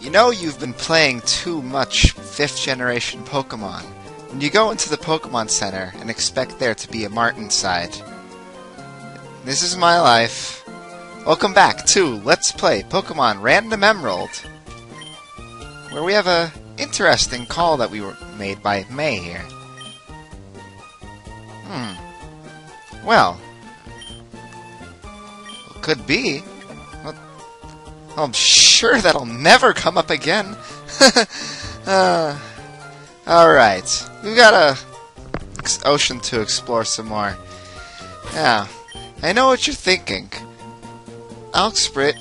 You know you've been playing too much 5th generation Pokemon when you go into the Pokemon Center and expect there to be a mart inside. This is my life. Welcome back to Let's Play Pokemon Random Emerald, where we have a interesting call that we were made by May here. Well, could be. Well, I'm sure that'll never come up again. Alright, we've got a ocean to explore some more. Now, I know what you're thinking. Alxprit,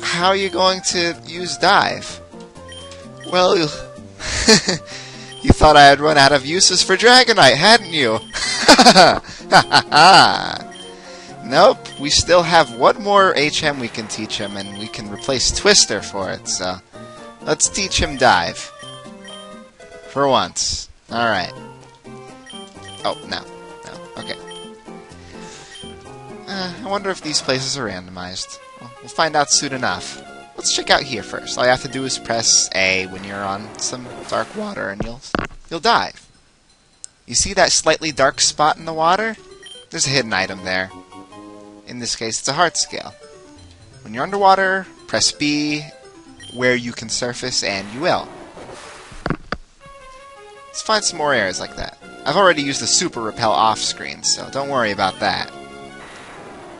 how are you going to use dive? Well, you thought I had run out of uses for Dragonite, hadn't you? Nope, we still have one more HM we can teach him, and we can replace Twister for it, so let's teach him dive. For once. Alright. Oh, no. Okay. I wonder if these places are randomized. Well, we'll find out soon enough. Let's check out here first. All you have to do is press A when you're on some dark water, and you'll dive. You see that slightly dark spot in the water? There's a hidden item there. In this case, it's a heart scale. When you're underwater, press B where you can surface, and you will. Let's find some more areas like that. I've already used the Super Repel off-screen, so don't worry about that.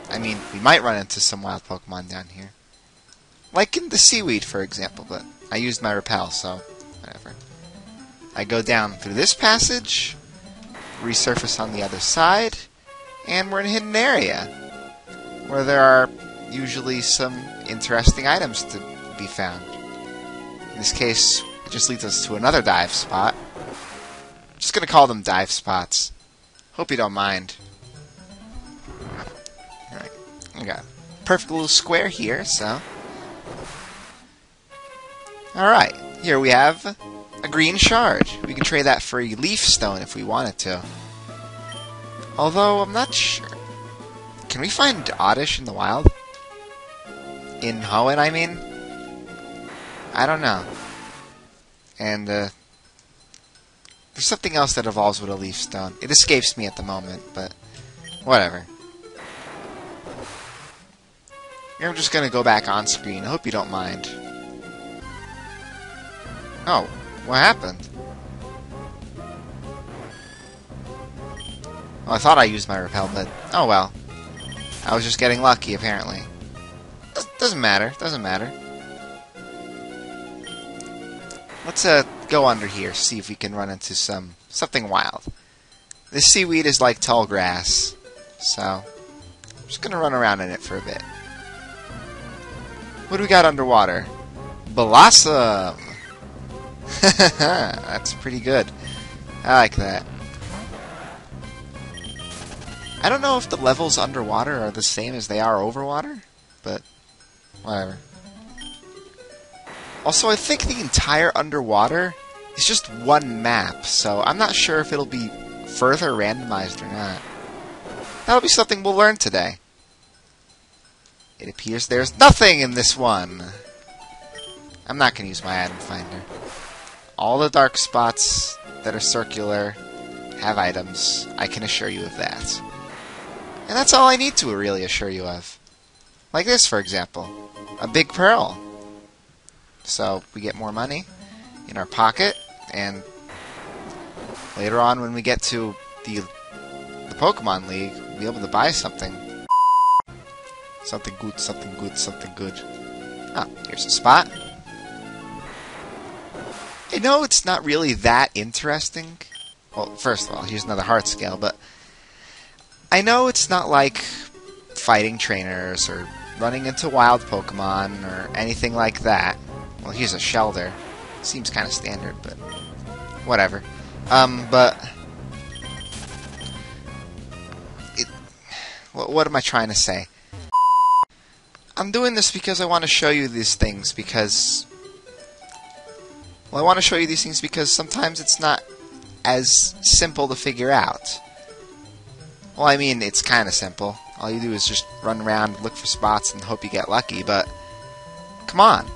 I mean, we might run into some wild Pokemon down here. Like in the seaweed, for example, but I used my Repel, so whatever. I go down through this passage, resurface on the other side, and we're in a hidden area, where there are usually some interesting items to be found. In this case, it just leads us to another dive spot. I'm just gonna call them dive spots. Hope you don't mind. Alright, we got a perfect little square here, so... Alright, here we have a green shard. We can trade that for a leaf stone if we wanted to. Although, I'm not sure. Can we find Oddish in the wild? In Hoenn, I mean? I don't know. And, there's something else that evolves with a leaf stone. It escapes me at the moment, but whatever. I'm just gonna go back on screen. I hope you don't mind. Oh, what happened? Well, I thought I used my Repel, but oh well. I was just getting lucky, apparently. Doesn't matter. Doesn't matter. Let's go under here, see if we can run into something wild. This seaweed is like tall grass, so I'm just gonna run around in it for a bit. What do we got underwater? Blossom! That's pretty good. I like that. I don't know if the levels underwater are the same as they are over water, but whatever. Also, I think the entire underwater is just one map, so I'm not sure if it'll be further randomized or not. That'll be something we'll learn today. It appears there's nothing in this one. I'm not going to use my item finder. All the dark spots that are circular have items. I can assure you of that. And that's all I need to really assure you of. Like this, for example. A big pearl. So we get more money in our pocket, and later on when we get to the Pokemon League, we'll be able to buy something. Something good, something good, something good. Ah, here's a spot. I know it's not really that interesting. Well, first of all, here's another heart scale, but I know it's not like fighting trainers or running into wild Pokemon or anything like that. Well, here's a Shelter. Seems kind of standard, but whatever. What am I trying to say? I'm doing this because I want to show you these things because... Well, I want to show you these things because sometimes it's not as simple to figure out. Well, I mean, it's kind of simple. All you do is just run around, look for spots, and hope you get lucky, but... Come on.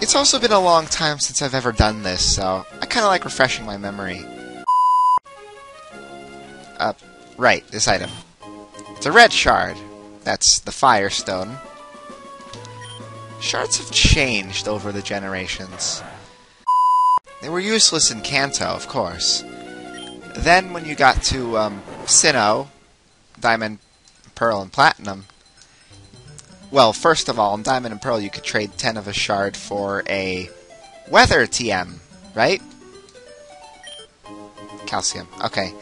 It's also been a long time since I've ever done this, so I kind of like refreshing my memory. Right, this item. It's a red shard. That's the Firestone. Shards have changed over the generations. They were useless in Kanto, of course. Then when you got to Sinnoh, Diamond, Pearl, and Platinum, well, first of all, in Diamond and Pearl you could trade 10 of a shard for a Weather TM, right? Calcium, okay.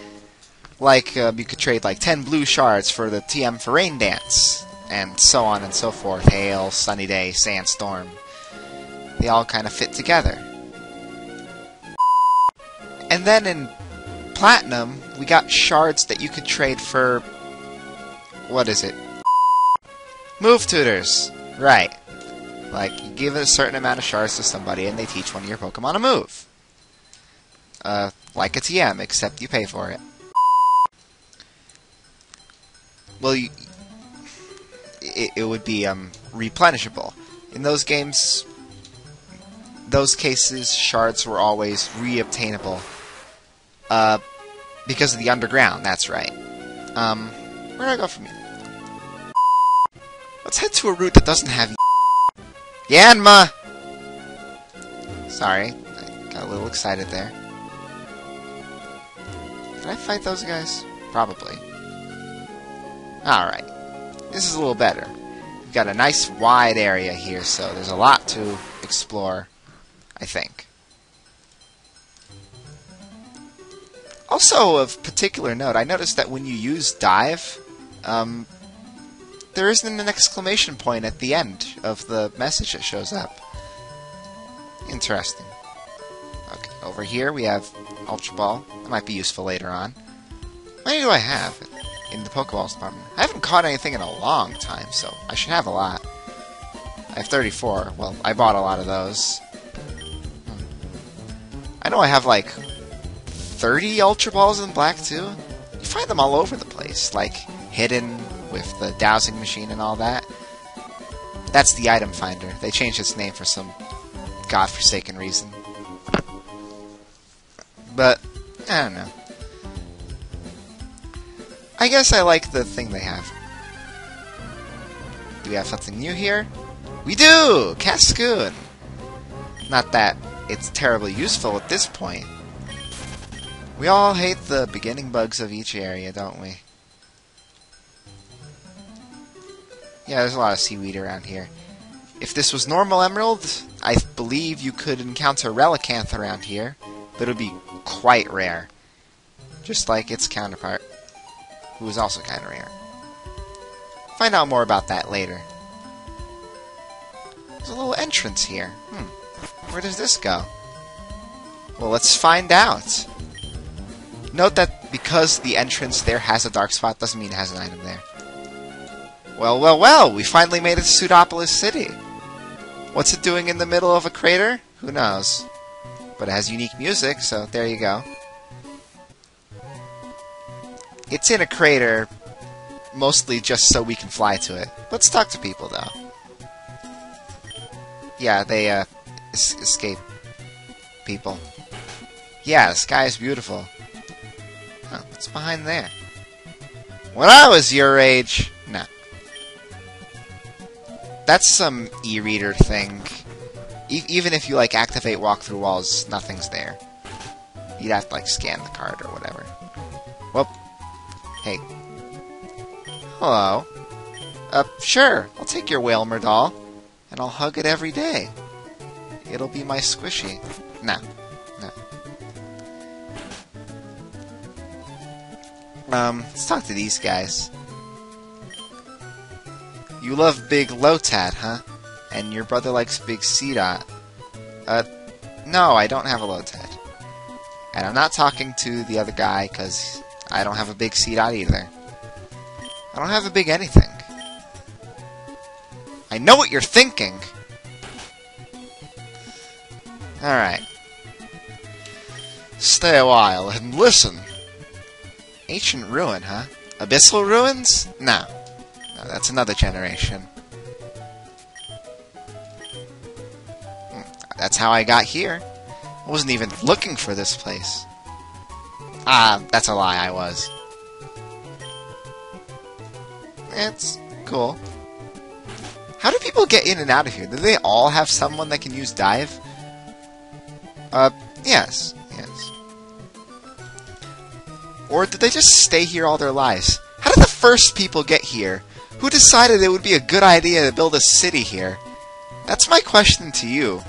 Like, you could trade like 10 blue shards for the TM for Rain Dance, and so on and so forth. Hail, Sunny Day, Sandstorm. They all kind of fit together. And then in Platinum, we got shards that you could trade for... what is it? Move tutors! Right. Like, you give a certain amount of shards to somebody and they teach one of your Pokemon a move. Like a TM, except you pay for it. Well, it would be replenishable. In those games, those cases, shards were always re-obtainable. Because of the underground, that's right. Where do I go from here? Let's head to a route that doesn't have Yanma! Sorry, I got a little excited there. Can I fight those guys? Probably. Alright. This is a little better. We've got a nice wide area here, so there's a lot to explore, I think. Also, of particular note, I noticed that when you use dive, there isn't an exclamation point at the end of the message that shows up. Interesting. Okay, over here we have Ultra Ball. That might be useful later on. How many do I have in the Pokeballs department? I haven't caught anything in a long time, so I should have a lot. I have 34. Well, I bought a lot of those. I know I have like 30 Ultra Balls in black too. You find them all over the place, like hidden with the dowsing machine and all that. That's the item finder. They changed its name for some godforsaken reason. But, I don't know. I guess I like the thing they have. Do we have something new here? We do! Cascoon! Not that it's terribly useful at this point. We all hate the beginning bugs of each area, don't we? Yeah, there's a lot of seaweed around here. If this was normal emerald, I believe you could encounter Relicanth around here, but it would be quite rare. Just like its counterpart, who is also kind of rare. Find out more about that later. There's a little entrance here. Where does this go? Well, let's find out. Note that because the entrance there has a dark spot doesn't mean it has an item there. Well, well, well! We finally made it to Pseudopolis City! What's it doing in the middle of a crater? Who knows? But it has unique music, so there you go. It's in a crater, mostly just so we can fly to it. Let's talk to people, though. Yeah, they, escape people. Yeah, the sky is beautiful. Huh, what's behind there? When I was your age... No. That's some e-reader thing. Even if you, like, activate walk-through walls, nothing's there. You'd have to, like, scan the card or whatever. Whoop. Hey. Hello. Sure. I'll take your Whalmer doll. And I'll hug it every day. It'll be my squishy. No. No. Let's talk to these guys. You love Big Lotad, huh? And your brother likes Big C-Dot. No, I don't have a Lotad. And I'm not talking to the other guy, because I don't have a Big C-Dot either. I don't have a big anything. I know what you're thinking! Alright. Stay a while and listen. Ancient ruin, huh? Abyssal ruins? No. No, that's another generation. That's how I got here. I wasn't even looking for this place. Ah, that's a lie, I was. It's cool. How do people get in and out of here? Do they all have someone that can use dive? Yes. Yes. Or did they just stay here all their lives? How did the first people get here? Who decided it would be a good idea to build a city here? That's my question to you.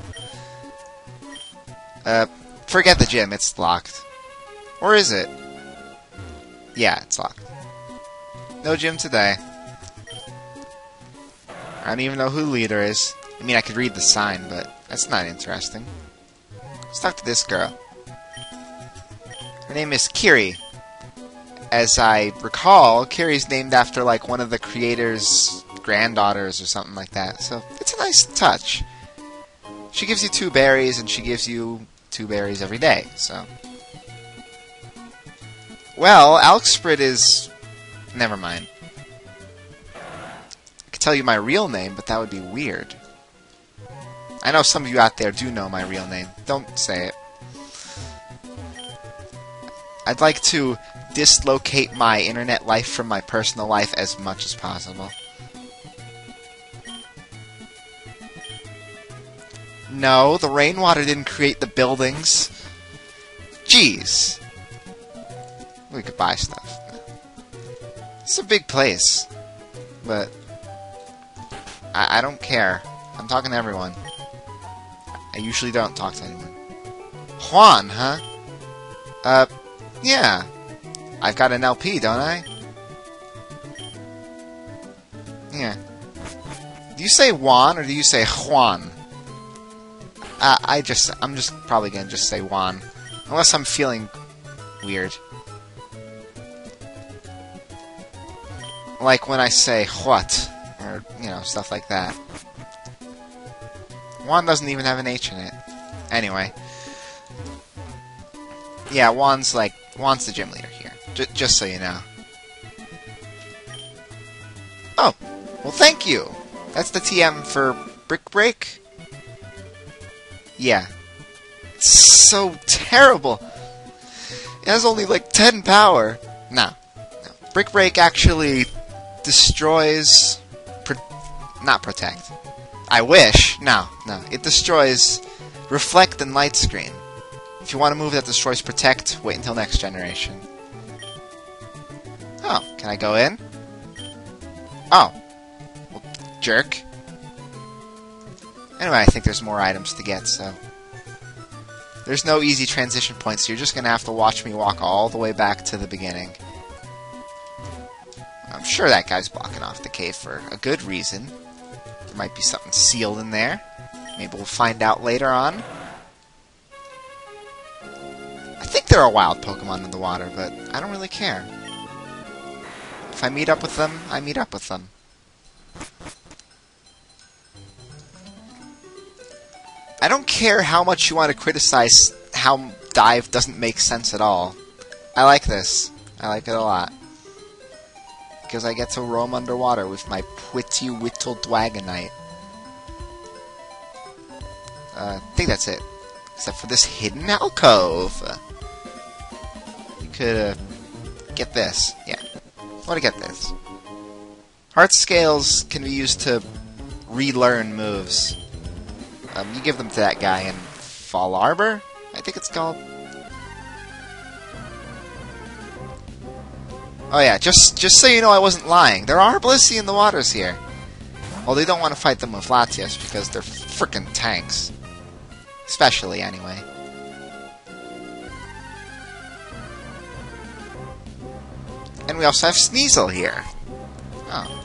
Forget the gym, it's locked. Or is it? Yeah, it's locked. No gym today. I don't even know who the leader is. I mean, I could read the sign, but that's not interesting. Let's talk to this girl. Her name is Kiri. As I recall, Kiri's named after, like, one of the creator's granddaughters or something like that. So, it's a nice touch. She gives you 2 berries, and she gives you 2 berries every day, so... Well, Alksprit is... Never mind. I could tell you my real name, but that would be weird. I know some of you out there do know my real name. Don't say it. I'd like to dislocate my internet life from my personal life as much as possible. No, the rainwater didn't create the buildings. Jeez. We could buy stuff. It's a big place. But I don't care. I'm talking to everyone. I usually don't talk to anyone. Hoenn, huh? Yeah. I've got an LP, don't I? Yeah. Do you say Juan or do you say Juan? I'm just probably gonna just say Juan. Unless I'm feeling weird. Like when I say what, or, you know, stuff like that. Juan doesn't even have an H in it. Anyway. Yeah, Juan's the gym leader here. Just so you know. Oh, well thank you. That's the TM for Brick Break? Yeah. It's so terrible. It has only like 10 power. No. Brick Break actually destroys... not protect. I wish. No. It destroys Reflect and Light Screen. If you want a move that destroys Protect, wait until next generation. Oh, can I go in? Oh. Well, jerk. Anyway, I think there's more items to get, so... There's no easy transition point, so you're just gonna have to watch me walk all the way back to the beginning. I'm sure that guy's blocking off the cave for a good reason. There might be something sealed in there. Maybe we'll find out later on. I think there are wild Pokemon in the water, but I don't really care. If I meet up with them, I meet up with them. I don't care how much you want to criticize how Dive doesn't make sense at all. I like this. I like it a lot. Because I get to roam underwater with my pretty little Dragonite. I think that's it. Except for this hidden alcove. You could get this. Yeah. I want to get this. Heart Scales can be used to relearn moves. You give them to that guy in Fall Arbor, I think it's called. Oh yeah, just so you know I wasn't lying. There are Blissey in the waters here. Well, they don't want to fight them with Latias because they're frickin' tanks. Especially, anyway. And we also have Sneasel here. Oh.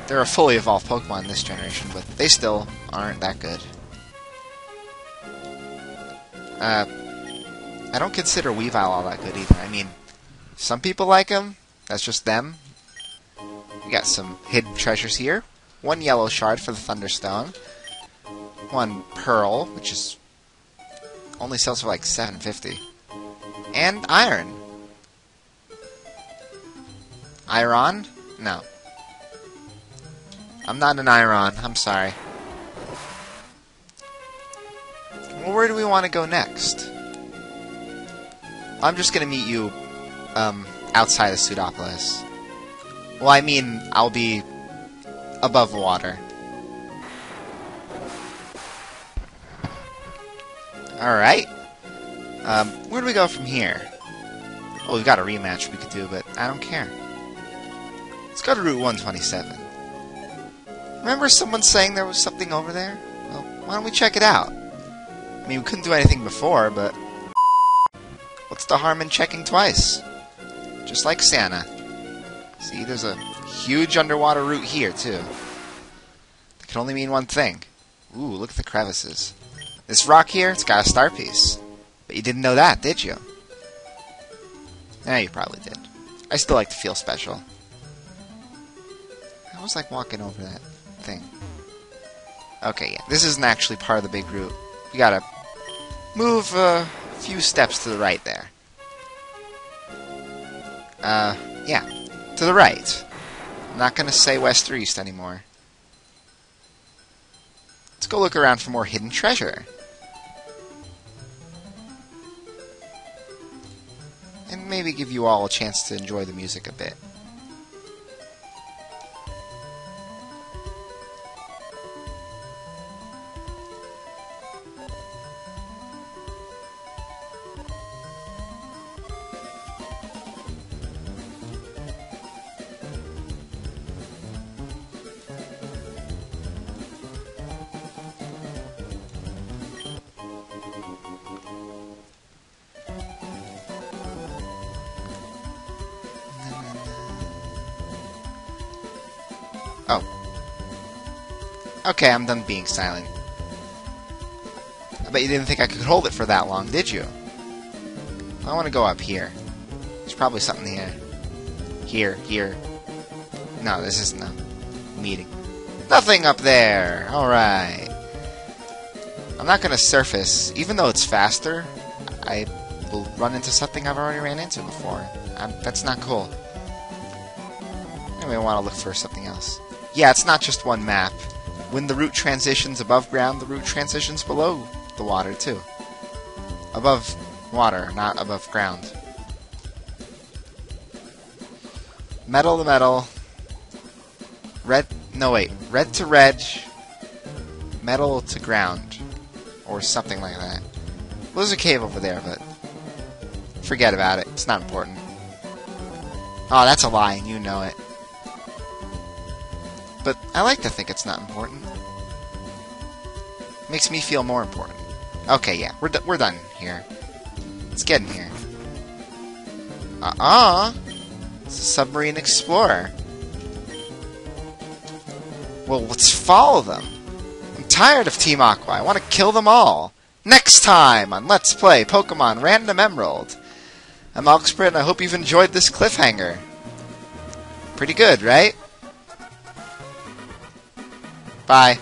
They're a fully evolved Pokemon in this generation, but they still aren't that good. I don't consider Weavile all that good either. I mean, some people like him. That's just them. We got some hidden treasures here. 1 yellow shard for the Thunderstone. 1 pearl, which is only sells for like $7.50. And iron. Iron? No. I'm not an Iron. I'm sorry. Well, where do we want to go next? I'm just gonna meet you, outside of Pseudopolis. Well, I mean, I'll be above water. Alright. Where do we go from here? Well, we've got a rematch we could do, but I don't care. Let's go to Route 127. Remember someone saying there was something over there? Well, why don't we check it out? I mean, we couldn't do anything before, but what's the harm in checking twice? Just like Santa. See, there's a huge underwater route here, too. It can only mean one thing. Ooh, look at the crevices. This rock here, it's got a star piece. But you didn't know that, did you? You probably did. I still like to feel special. I was like walking over that thing. Okay, yeah, this isn't actually part of the big route. You gotta move a few steps to the right there. Yeah, to the right. I'm not gonna say west or east anymore. Let's go look around for more hidden treasure. And maybe give you all a chance to enjoy the music a bit. Oh. Okay, I'm done being silent. I bet you didn't think I could hold it for that long, did you? I want to go up here. There's probably something here. Here. No, this isn't a meeting. Nothing up there! Alright. I'm not going to surface. Even though it's faster, I will run into something I've already ran into before. That's not cool. Anyway, I want to look for something else. Yeah, it's not just one map. When the route transitions above ground, the route transitions below the water, too. Above water, not above ground. Metal to metal. Red to red. Metal to ground. Or something like that. Well, there's a cave over there, but forget about it. It's not important. Oh, that's a lie, and you know it. But I like to think it's not important. Makes me feel more important. Okay, yeah, we're done here. Let's get in here. It's a submarine explorer. Well, let's follow them. I'm tired of Team Aqua. I want to kill them all. Next time on Let's Play Pokemon Random Emerald. I'm Oxford, and I hope you've enjoyed this cliffhanger. Pretty good, right? Bye.